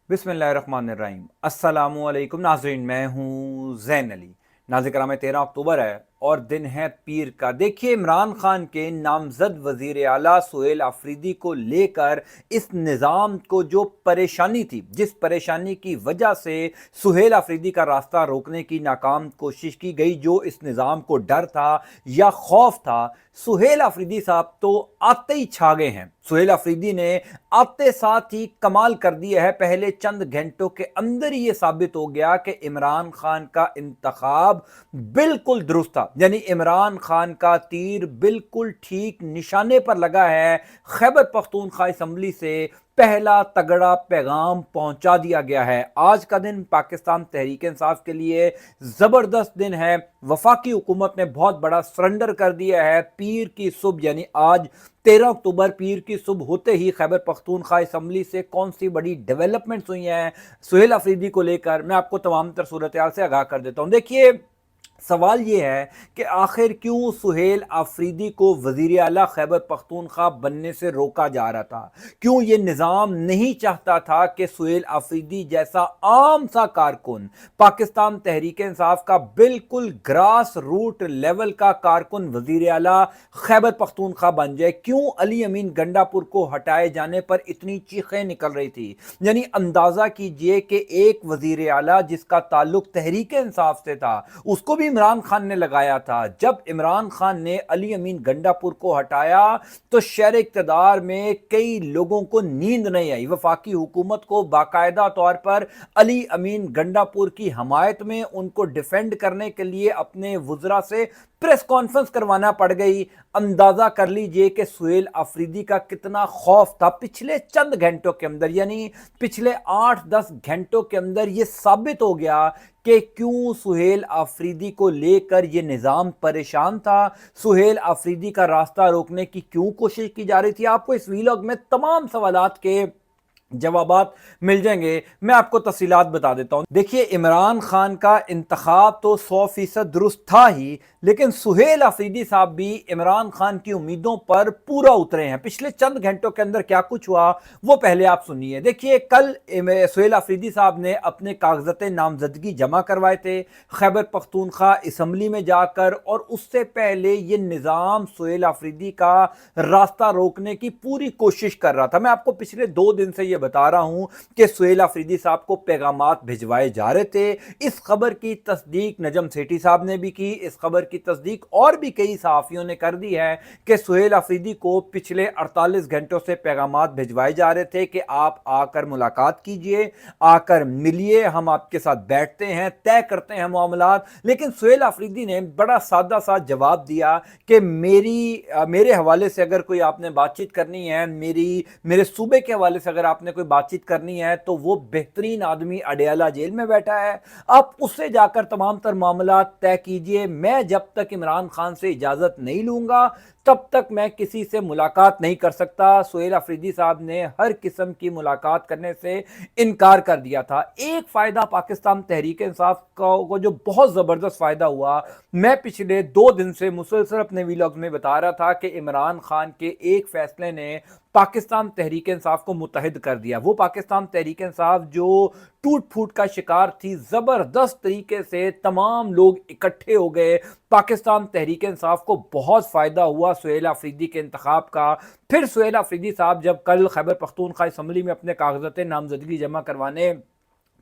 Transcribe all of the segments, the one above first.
बिस्मिल्लाहिर्रहमानिर्रहीम। अस्सलामु अलैकुम नाज़रीन, मैं हूँ ज़ैन अली। नाज़रीन कराम, 13 अक्टूबर है और दिन है पीर का। देखिए, इमरान खान के नामज़द वज़ीर आला सुहेल अफरीदी को लेकर इस निज़ाम को जो परेशानी थी, जिस परेशानी की वजह से सुहेल अफरीदी का रास्ता रोकने की नाकाम कोशिश की गई, जो इस निज़ाम को डर था या खौफ था, सुहेल अफरीदी साहब तो आते ही छा गए हैं। सुहेल अफरीदी ने आते साथ ही कमाल कर दिया है। पहले चंद घंटों के अंदर ही यह साबित हो गया कि इमरान खान का इंतखाब बिल्कुल दुरुस्त था, यानी इमरान खान का तीर बिल्कुल ठीक निशाने पर लगा है। खैबर पख्तूनख्वा असम्बली से पहला तगड़ा पैगाम पहुंचा दिया गया है। आज का दिन पाकिस्तान तहरीक इंसाफ के लिए जबरदस्त दिन है। वफाकी हुकूमत ने बहुत बड़ा सरेंडर कर दिया है। पीर की सुबह यानी आज 13 अक्टूबर पीर की सुबह होते ही खैबर पख्तूनख्वा असम्बली से कौन सी बड़ी डेवलपमेंट्स हुई हैं सुहेल अफरीदी को लेकर, मैं आपको तमाम तर सूरत हाल से आगाह कर देता हूं। देखिए, सवाल यह है कि आखिर क्यों सुहेल अफरीदी को वजीर आला खैबर पख्तूनख्वा बनने से रोका जा रहा था? क्यों यह निज़ाम नहीं चाहता था कि सुहेल अफरीदी जैसा आम सा कारकुन, पाकिस्तान तहरीक इंसाफ का बिल्कुल ग्रास रूट लेवल का कारकुन वजीर आला खैबर पख्तूनख्वा बन जाए? क्यों अली अमीन गंडापुर को हटाए जाने पर इतनी चीखें निकल रही थी? यानी अंदाजा कीजिए कि एक वजीर आला जिसका ताल्लुक तहरीक इंसाफ से था, उसको भी इमरान खान ने लगाया था। जब इमरान खान ने अली अमीन गंडापुर को हटाया तो शहर इक़्तिदार में कई लोगों को नींद नहीं आई। वफाकी हुकूमत को बाकायदा तौर पर अली अमीन गंडापुर की हमायत में उनको डिफेंड करने के लिए अपने वुज़रा से प्रेस कॉन्फ्रेंस करवाना पड़ गई। अंदाजा कर लीजिए कि सुहेल अफरीदी का कितना खौफ था। पिछले चंद घंटों के अंदर, यानी पिछले 8-10 घंटों के अंदर यह साबित हो गया कि क्यों सुहेल अफरीदी को लेकर यह निज़ाम परेशान था। सुहेल अफरीदी का रास्ता रोकने की क्यों कोशिश की जा रही थी। आपको इस वीलॉग में तमाम सवालात के जवाबात मिल जाएंगे। मैं आपको तफसीलात बता देता हूं। देखिए, इमरान खान का इंतखाब तो 100% दुरुस्त था ही, लेकिन सुहेल अफरीदी साहब भी इमरान खान की उम्मीदों पर पूरा उतरे हैं। पिछले चंद घंटों के अंदर क्या कुछ हुआ वो पहले आप सुनिए। देखिए, कल सुहेल अफरीदी साहब ने अपने कागजात नामजदगी जमा करवाए थे खैबर पख्तूनख्वा असम्बली में जाकर, और उससे पहले ये निज़ाम सुहेल अफरीदी का रास्ता रोकने की पूरी कोशिश कर रहा था। मैं आपको पिछले 2 दिन से बता रहा हूं कि सुहेल अफरीदी साहब को पैगामात भिजवाए जा रहे थे। इस खबर की तस्दीक नजम सेठी साहब ने भी की। इस खबर की तस्दीक और भी कई सहाफियों ने कर दी है कि सुहेल अफरीदी को पिछले 48 घंटों से पैगामात भिजवाए जा रहे थे कि आप आकर मुलाकात कीजिए, आकर मिलिए, हम आपके साथ बैठते हैं, तय करते हैं मामलात। लेकिन सुहेल अफरीदी ने बड़ा सादा सा जवाब दिया कि मेरे हवाले से अगर कोई आपने बातचीत करनी है, मेरे सूबे के हवाले से अगर आपने कोई बातचीत करनी है, तो वो बेहतरीन आदमी अडयाला जेल में बैठा है, आप उससे जाकर तमाम तर मामला तय कीजिए। मैं जब तक इमरान खान से इजाजत नहीं लूंगा तब तक मैं किसी से मुलाकात नहीं कर सकता। सुहेल अफरीदी साहब ने हर किस्म की मुलाकात करने से इनकार कर दिया था। एक फायदा पाकिस्तान तहरीक इंसाफ को जो बहुत जबरदस्त फायदा हुआ, मैं पिछले 2 दिन से मुसलसल अपने वीलॉग में बता रहा था कि इमरान खान के एक फैसले ने पाकिस्तान तहरीक इंसाफ को मुत्तहिद कर दिया। वो पाकिस्तान तहरीक इंसाफ जो टूट फूट का शिकार थी, जबरदस्त तरीके से तमाम लोग इकट्ठे हो गए। पाकिस्तान तहरीक इंसाफ को बहुत फायदा हुआ सुहेल अफरीदी के इंतखाब का। फिर सुहेल अफरीदी साहब जब कल खैबर पख्तूनख्वा असम्बली में अपने कागजात नामजदगी जमा करवाने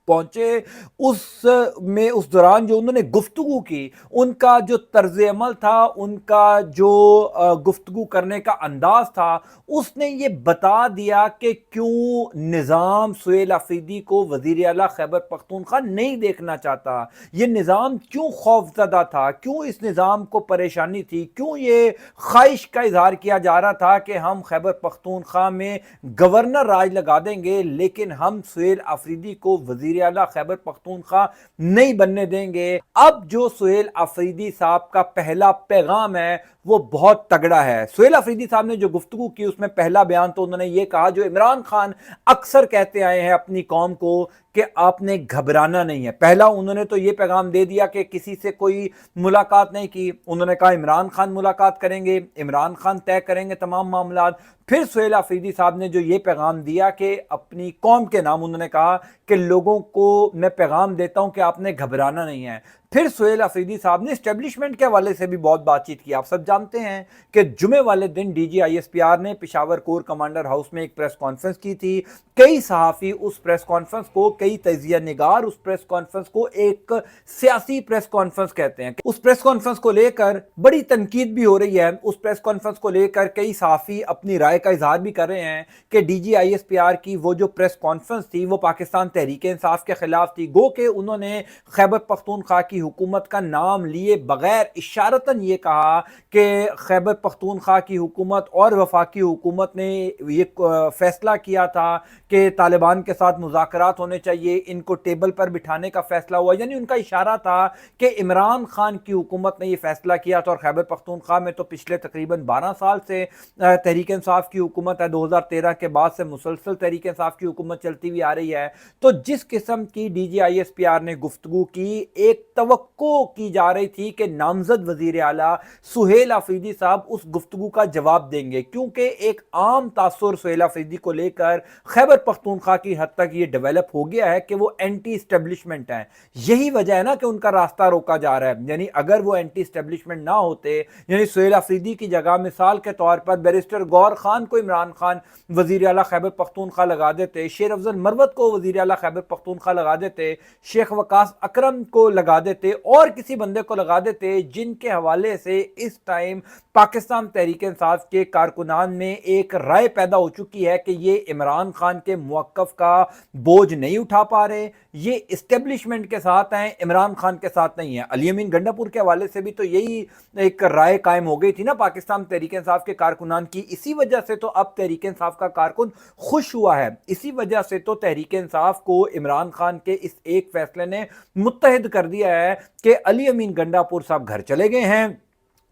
पहुंचे, उस दौरान जो उन्होंने गुफ्तगू की, उनका जो तर्ज अमल था, उनका जो गुफ्तगू करने का अंदाज था, उसने ये बता दिया कि क्यों निज़ाम सुहेल अफरीदी को वज़ीर आला खैबर पख्तूनख्वा नहीं देखना चाहता। ये निज़ाम क्यों खौफज़दा था, क्यों इस निज़ाम को परेशानी थी, क्यों ये ख्वाहिश का इजहार किया जा रहा था कि हम खैबर पख्तूनख्वा में गवर्नर राज लगा देंगे, लेकिन हम सुहेल अफरीदी को वज़ीर आला खैबर पख्तूनख्वा नहीं बनने देंगे। अब जो सुहेल अफरीदी साहब का पहला पैगाम है वो बहुत तगड़ा है। सुहेल अफरीदी साहब ने जो गुफ्तगू की, उसमें पहला बयान तो उन्होंने ये कहा जो इमरान खान अक्सर कहते आए हैं अपनी कौम को कि आपने घबराना नहीं है। पहला उन्होंने तो ये पैगाम दे दिया कि किसी से कोई मुलाकात नहीं की। उन्होंने कहा इमरान खान मुलाकात करेंगे, इमरान खान तय करेंगे तमाम मामलात। फिर सुहेल अफरीदी साहब ने जो ये पैगाम दिया कि अपनी कौम के नाम उन्होंने कहा कि लोगों को मैं पैगाम देता हूं कि आपने घबराना नहीं है। फिर सुहेल अफरीदी साहब ने एस्टेब्लिशमेंट के हवाले से भी बहुत बातचीत की। आप सब जानते हैं कि जुमे वाले दिन DGISPR ने पेशावर कोर कमांडर हाउस में एक प्रेस कॉन्फ्रेंस की थी। कई सहाफ़ी उस प्रेस कॉन्फ्रेंस को, कई तजिया निगार उस प्रेस कॉन्फ्रेंस को एक सियासी प्रेस कॉन्फ्रेंस कहते हैं। उस प्रेस कॉन्फ्रेंस को लेकर बड़ी तनकीद भी हो रही है। उस प्रेस कॉन्फ्रेंस को लेकर कई सहाफ़ी अपनी राय का इजहार भी कर रहे हैं कि DGISPR की वो जो प्रेस कॉन्फ्रेंस थी वो पाकिस्तान तहरीक इंसाफ के खिलाफ थी। गो कि उन्होंने खैबर पख्तूनख्वा की हुकूमत का नाम लिए बगैर इशारतन ये कहा कि खैबर पख्तूनख्वा की हुकूमत और वफाकी हुकूमत ने ये फैसला किया था कि तालिबान के साथ मुज़ाकरात होने चाहिए, इनको टेबल पर बिठाने का फैसला हुआ। यानी उनका इशारा था कि इमरान खान की हुकूमत ने ये फैसला किया था। और खैबर पख्तूनख्वा में तो पिछले तकरीबन 12 साल से तहरीक इंसाफ की हुकूमत है। 2013 के बाद से मुसलसल तहरीक इंसाफ की हुकूमत चलती हुई आ रही है। तो जिस किस्म की DGISPR ने गुफ्तगू की, एक तवक्को की जा रही थी कि नामजद वजीर आला सुहेल अफरीदी साहब उस गुफ्तगू का जवाब देंगे, क्योंकि एक आम तासुर सुहेल अफरीदी को लेकर खैबर पख्तूनख्वा की हद तक ये डेवलप हो गया है कि वो एंटी एस्टेब्लिशमेंट है। यही वजह है ना कि उनका रास्ता रोका जा रहा है। यानी अगर वो एंटी एस्टेब्लिशमेंट ना होते, यानी सुहेल अफरीदी की जगह मिसाल के तौर पर बैरिस्टर गौर खान को इमरान खान वजीर आला खैबर पख्तूनख्वा लगा देते, शेर अफजल मरवत को वजीर आला खैबर पख्तूनख्वा लगा देते, शेख वकास अकरम को लगा देते और किसी बंदे को लगा देते जिनके हवाले से इस टाइम पाकिस्तान तहरीक इंसाफ के कारकुनान में एक राय पैदा हो चुकी है कि ये इमरान खान के मुवक्कफ का बोझ नहीं उठा पा रहे, ये इस्टेब्लिशमेंट के साथ हैं, इमरान खान के साथ नहीं है। अली अमीन गंडापुर के हवाले से भी तो यही एक राय कायम हो गई थी ना पाकिस्तान तहरीक इंसाफ के कारकुनान की। इसी वजह से तो अब तहरीक इंसाफ का कारकुन खुश हुआ है। इसी वजह से तो तहरीक इंसाफ को इमरान खान के इस एक फैसले ने मुत्तहिद कर दिया है कि अली अमीन गंडापुर साहब घर चले गए हैं।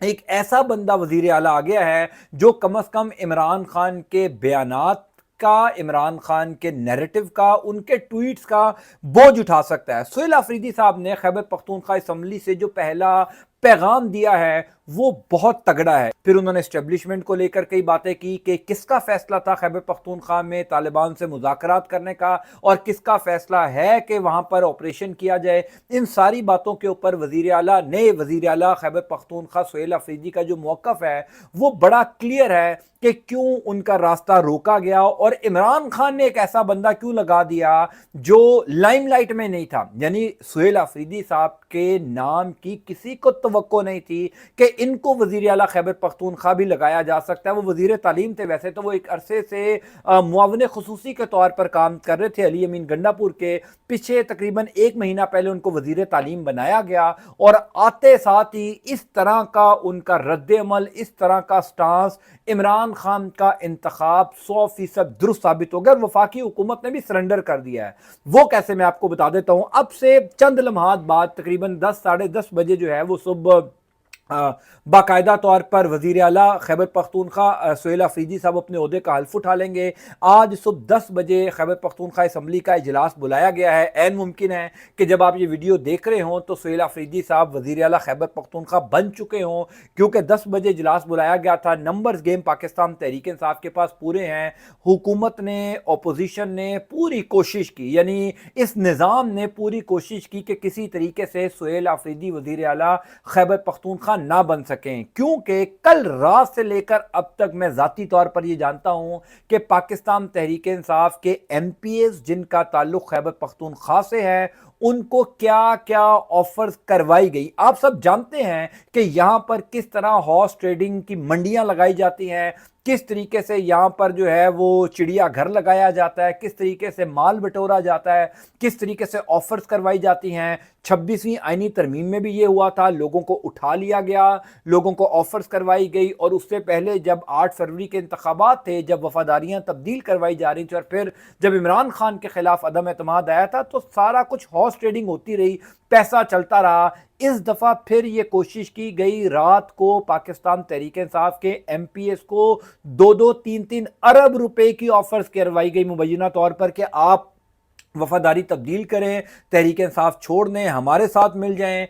एक ऐसा बंदा वजीर आला आ गया है जो कम अज कम इमरान खान के बयानात का, इमरान खान के नैरेटिव का, उनके ट्वीट्स का बोझ उठा सकता है। सुहेल अफरीदी साहब ने खैबर पख्तूनख्वा असम्बली से जो पहला पैगाम दिया है वो बहुत तगड़ा है। फिर उन्होंने एस्टेब्लिशमेंट को लेकर कई बातें की कि किसका फैसला था खैबर पख्तूनख्वा में तालिबान से मुज़ाकरात करने का और किसका फैसला है कि वहां पर ऑपरेशन किया जाए। इन सारी बातों के ऊपर वजीर आला, नए वजीर आला खैबर पख्तूनख्वा सुहेल अफरीदी का जो मौक़िफ़ है वो बड़ा क्लियर है कि क्यों उनका रास्ता रोका गया और इमरान खान ने एक ऐसा बंदा क्यों लगा दिया जो लाइमलाइट में नहीं था। यानी सुहेल अफरीदी साहब के नाम की किसी को तवक्को नहीं थी कि इनको वजीर आला खैबर पख्तूनख्वा भी लगाया जा सकता है। वो वजीर तालीम थे, वैसे तो वो एक अरसे से मुआविन खुसूसी के तौर पर काम कर रहे थे अली अमीन गंडापुर के। पीछे तकरीबन 1 महीना पहले उनको वजीर तालीम बनाया गया और आते साथ ही इस तरह का उनका रद्द अमल, इस तरह का स्टांस, इमरान खान का इंतखाब 100% दुरुस्त साबित हो गया और वफाकी हुकूमत ने भी सरेंडर कर दिया है। वो कैसे, मैं आपको बता देता हूं। अब से चंद लम्हात बाद तकरीबन 10 साढ़े 10 बजे जो है वो सुबह बाकायदा तौर पर वजीर आला खैबर पख्तूनख्वा सुहेल अफरीदी साहब अपने ओहदे का हल्फ उठा लेंगे। आज सुबह 10 बजे खैबर पख्तूनख्वा असम्बली का इजलास बुलाया गया है। ऐन मुमकिन है कि जब आप ये वीडियो देख रहे हों तो सुहेल अफरीदी साहब वजीर आला खैबर पख्तूनख्वा बन चुके हों, क्योंकि 10 बजे इजलास बुलाया गया था। नंबर्स गेम पाकिस्तान तहरीक इंसाफ के पास पूरे हैं। हुकूमत ने, अपोजिशन ने पूरी कोशिश की, यानी इस निज़ाम ने पूरी कोशिश की कि किसी तरीके से सुहेल अफरीदी वजीर आला खैबर पख्तूनख्वा ना बन सकें, क्योंकि कल रात से लेकर अब तक मैं जाती तौर पर यह जानता हूं कि पाकिस्तान तहरीक इंसाफ के MPs जिनका ताल्लुक खैबर पख्तूनख्वा से है उनको क्या क्या ऑफर्स करवाई गई। आप सब जानते हैं कि यहां पर किस तरह हॉर्स ट्रेडिंग की मंडियां लगाई जाती हैं, किस तरीके से यहाँ पर जो है वो चिड़िया घर लगाया जाता है, किस तरीके से माल बटोरा जाता है, किस तरीके से ऑफर्स करवाई जाती हैं। 26वीं आईनी तरमीम में भी ये हुआ था, लोगों को उठा लिया गया, लोगों को ऑफर्स करवाई गई। और उससे पहले जब 8 फरवरी के इंतखाबात थे, जब वफादारियाँ तब्दील करवाई जा रही थी और फिर जब इमरान खान के खिलाफ अदम एतमाद आया था तो सारा कुछ हॉर्स ट्रेडिंग होती रही, पैसा चलता रहा। इस दफ़ा फिर ये कोशिश की गई, रात को पाकिस्तान तहरीक इंसाफ के MPs को 2-2, 3-3 अरब रुपए की ऑफर्स करवाई गई मुबैना तौर पर कि आप वफादारी तब्दील करें, तहरीक इंसाफ छोड़ दें, हमारे साथ मिल जाएं।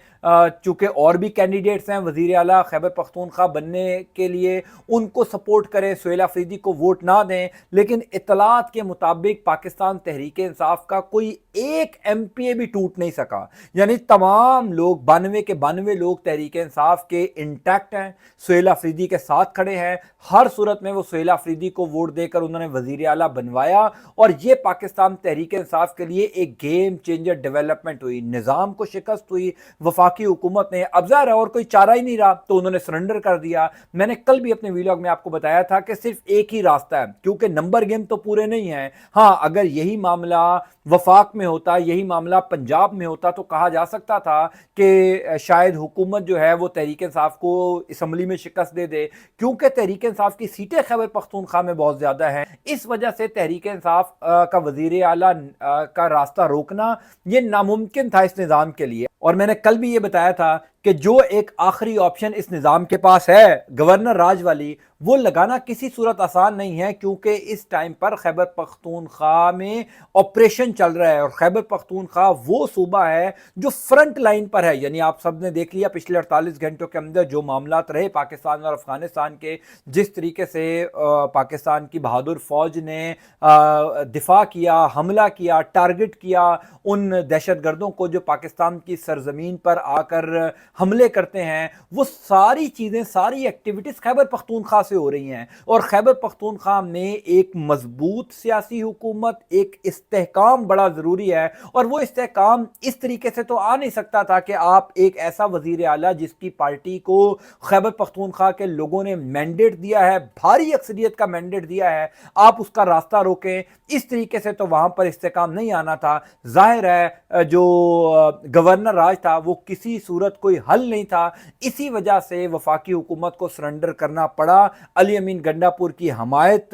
चूँकि और भी कैंडिडेट्स हैं वज़ीर आला खैबर पख्तूनख्वा बनने के लिए, उनको सपोर्ट करें, सुहेल अफरीदी को वोट ना दें। लेकिन इत्तलात के मुताबिक पाकिस्तान तहरीक इंसाफ का कोई एक MPA भी टूट नहीं सका, यानी तमाम लोग 92 के 92 लोग तहरीक इंसाफ के इंटैक्ट हैं, सुहेल अफरीदी के साथ खड़े हैं। हर सूरत में वो सुहेल अफरीदी को वोट देकर उन्होंने वज़ीर आला बनवाया, और ये पाकिस्तान तहरीक इंसाफ के लिए एक गेम चेंजर डेवलपमेंट हुई। निज़ाम को शिकस्त हुई वफाकी हुकूमत ने, अब ज़ाहिर है और कोई चारा ही नहीं रहा तो उन्होंने सरेंडर कर दिया। मैंने कल भी अपने वीलॉग में आपको बताया था कि सिर्फ एक ही रास्ता है, क्योंकि नंबर गेम तो पूरे नहीं है। हाँ, अगर यही मामला वफाक में होता, यही मामला पंजाब में होता, तो कहा जा सकता था कि शायद हुकूमत जो है वो तहरीक इंसाफ को असम्बली में शिकस्त दे दे, क्योंकि तहरीक इंसाफ की सीटें खैबर पख्तूनख्वा में बहुत ज़्यादा हैं। इस वजह से तहरीक इंसाफ का वज़ीर आला का रास्ता रोकना ये नामुमकिन था इस निज़ाम के लिए। और मैंने कल भी ये बताया था कि जो एक आखिरी ऑप्शन इस निज़ाम के पास है, गवर्नर राज वाली, वो लगाना किसी सूरत आसान नहीं है, क्योंकि इस टाइम पर खैबर पख्तूनख्वा में ऑपरेशन चल रहा है, और खैबर पख्तूनख्वा वो सूबा है जो फ्रंट लाइन पर है। यानी आप सब ने देख लिया पिछले 48 घंटों के अंदर जो मामलात रहे पाकिस्तान और अफगानिस्तान के, जिस तरीके से पाकिस्तान की बहादुर फौज ने दिफा किया, हमला किया, टारगेट किया उन दहशतगर्दों को जो पाकिस्तान की सरजमीन पर आकर हमले करते हैं, वो सारी चीज़ें, सारी एक्टिविटीज़ खैबर पख्तूनख्वा से हो रही हैं। और खैबर पख्तूनख्वा में एक मजबूत सियासी हुकूमत, एक इस्तेहकाम बड़ा ज़रूरी है, और वो इस्तेहकाम इस तरीके से तो आ नहीं सकता था कि आप एक ऐसा वज़ीर आला जिसकी पार्टी को खैबर पख्तूनख्वा के लोगों ने मैंडेट दिया है, भारी अक्सरियत का मैंडेट दिया है, आप उसका रास्ता रोकें, इस तरीके से तो वहाँ पर इस्तेहकाम नहीं आना था। जाहिर है जो गवर्नर राज था वो किसी सूरत कोई हल नहीं था, इसी वजह से वफाकी हुकूमत को सरेंडर करना पड़ा। अली अमीन गंडापुर की हमायत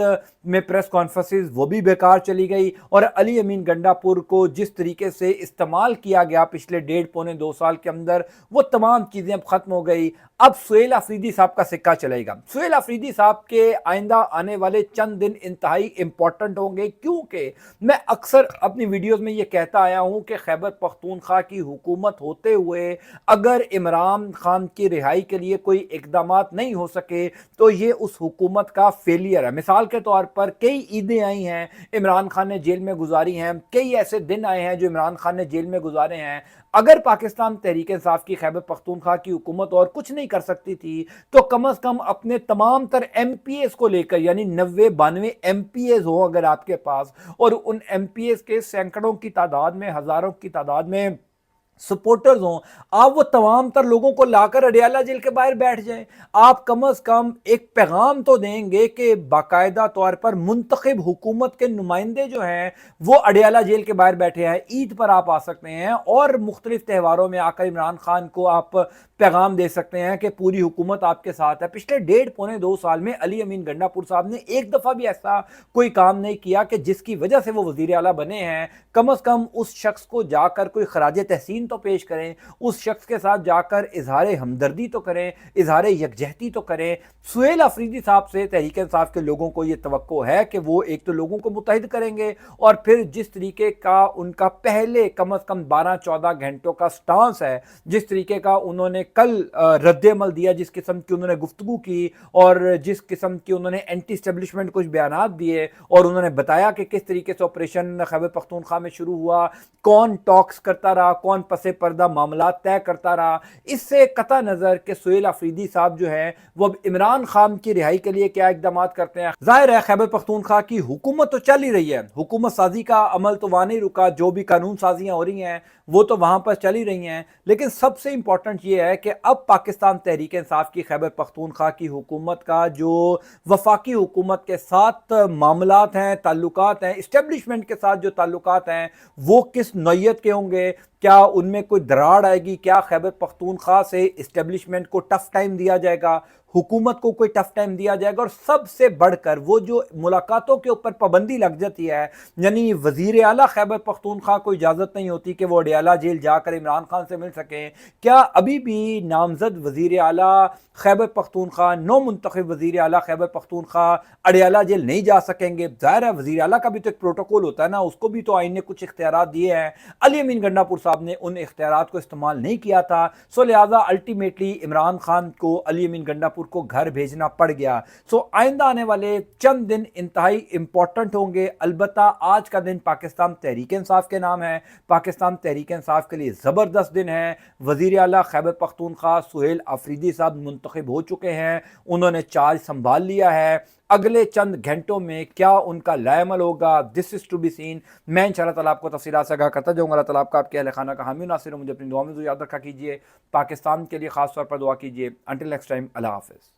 में प्रेस कॉन्फ्रेंसेस वो भी बेकार चली गई, और अली अमीन गंडापुर को जिस तरीके से इस्तेमाल किया गया पिछले 1.5-2 साल के अंदर, वो तमाम चीज़ें अब ख़त्म हो गई। अब सुहेल अफरीदी साहब का सिक्का चलेगा। सुहेल अफरीदी साहब के आइंदा आने वाले चंद दिन इंतहाई इंपॉर्टेंट होंगे, क्योंकि मैं अक्सर अपनी वीडियोस में ये कहता आया हूं कि खैबर पख्तूनख्वा की हुकूमत होते हुए अगर इमरान खान की रिहाई के लिए कोई इकदामात नहीं हो सके तो ये उस हुकूमत का फेलियर है। मिसाल के तौर पर कई ईदें आई हैं इमरान खान ने जेल में गुजारी हैं, कई ऐसे दिन आए हैं जो इमरान खान ने जेल में गुजारे हैं। अगर पाकिस्तान तहरीक इंसाफ की खैबर पख्तूनख्वा की हुकूमत और कुछ नहीं कर सकती थी, तो कम से कम अपने तमाम तर MPAs को लेकर, यानी 90-92 MPAs हो अगर आपके पास, और उन MPAs के सैकड़ों की तादाद में, हजारों की तादाद में सपोर्टर्स हों, आप वो तमाम तर लोगों को लाकर अडियाला जेल के बाहर बैठ जाएं। आप कम अज़ कम एक पैगाम तो देंगे कि बाकायदा तौर पर मुंतखब हुकूमत के नुमाइंदे जो हैं वो अडियाला जेल के बाहर बैठे हैं। ईद पर आप आ सकते हैं और मुख्तलिफ त्योहारों में आकर इमरान खान को आप पैगाम दे सकते हैं कि पूरी हुकूमत आपके साथ है। पिछले 1.5-2 साल में अली अमीन गंडापुर साहब ने एक दफ़ा भी ऐसा कोई काम नहीं किया कि जिसकी वजह से वो वज़ीर आला बने हैं। कम अज़ कम उस शख्स को जाकर कोई खराज तहसीन तो पेश करें, उस शख्स के साथ जाकर इजहार हमदर्दी तो करें, इजहार यकजहती तो करें। सुहेल अफरीदी साहब से तहरीक इंसाफ के लोगों को ये तवक्को है कि वो एक तो लोगों को मुत्तहिद करेंगे, और फिर जिस तरीके का उनका पहले कम अज़ कम 12-14 घंटों का स्टांस है, जिस तरीके का उन्होंने कल रद्द-ए-अमल दिया, जिस किस्म की उन्होंने गुफ्तगू की और जिस किस्म की उन्होंने एंटी एस्टेब्लिशमेंट कुछ बयानात दिए, और उन्होंने बताया कि किस तरीके से ऑपरेशन खैबर पख्तूनख्वा में शुरू हुआ, कौन टॉक्स करता रहा, कौन पसे पर्दा मामला तय करता रहा, इससे कता नज़र कि सुहेल अफरीदी साहब जो है वो अब इमरान खान की रिहाई के लिए क्या इकदाम करते हैं। जाहिर है खैबर पख्तूनख्वा की हुकूमत तो चल ही रही है, हुकूमत साजी का अमल तो वहाँ नहीं रुका, जो भी कानून साजियाँ हो रही हैं वो तो वहाँ पर चल ही रही हैं। लेकिन सबसे इंपॉर्टेंट ये है कि अब पाकिस्तान तहरीक इंसाफ की खैबर पख्तूनख्वा की हुकूमत का जो वफाकी हुकूमत के साथ मामलात हैं, ताल्लुकात हैं, इस्टेब्लिशमेंट के साथ जो ताल्लुकात हैं, वो किस नौयत के होंगे, क्या उनमें कोई दरार आएगी, क्या खैबर पख्तूनख्वा से इस्टेब्लिशमेंट को टफ टाइम दिया जाएगा, हुकूमत को कोई टफ टाइम दिया जाएगा। और सबसे बढ़कर वो जो मुलाकातों के ऊपर पाबंदी लग जाती है, यानी वजीर आला खैबर पख्तूनख्वा को इजाज़त नहीं होती कि वो अडियाला जेल जाकर इमरान खान से मिल सकें। क्या अभी भी नामजद वजीर आला खैबर पख्तूनख्वा, नो मुंतखब वजीर आला खैबर पख्तूनख्वा अडियाला जेल नहीं जा सकेंगे? ज़ाहिर है वजीर आला का भी तो एक प्रोटोकॉल होता है ना, उसको भी तो आइन ने कुछ इख्तियारात दिए हैं। अली अमीन गंडापुर साहब ने उन इख्तियारात को इस्तेमाल नहीं किया था, सो लिहाजा अल्टीमेटली इमरान खान को अली अमीन गंडापुर को घर भेजना पड़ गया। सो आइंदा आने वाले चंद दिन इंतहाई इंपॉर्टेंट होंगे। अलबत्ता आज का दिन पाकिस्तान तहरीक इंसाफ के नाम है, पाकिस्तान तहरीक इंसाफ के लिए ज़बरदस्त दिन है। वज़ीर आला खैबर पख्तूनख्वा सुहेल अफरीदी साहब मुंतखब हो चुके हैं, उन्होंने चार्ज संभाल लिया है। अगले चंद घंटों में क्या उनका लाएमल होगा, this is to be seen. मैं इंशाअल्लाह ताला आपको तफसीलात से आगाह करता जाऊँगा। अल्लाह ताला आपका आपके अहल खाना का हामी नासिर हो। मुझे अपनी दुआ में याद रखा कीजिए। पाकिस्तान के लिए ख़ास तौर पर दुआ कीजिए। अंटिल नेक्स्ट टाइम, अल्लाह हाफ़िज़।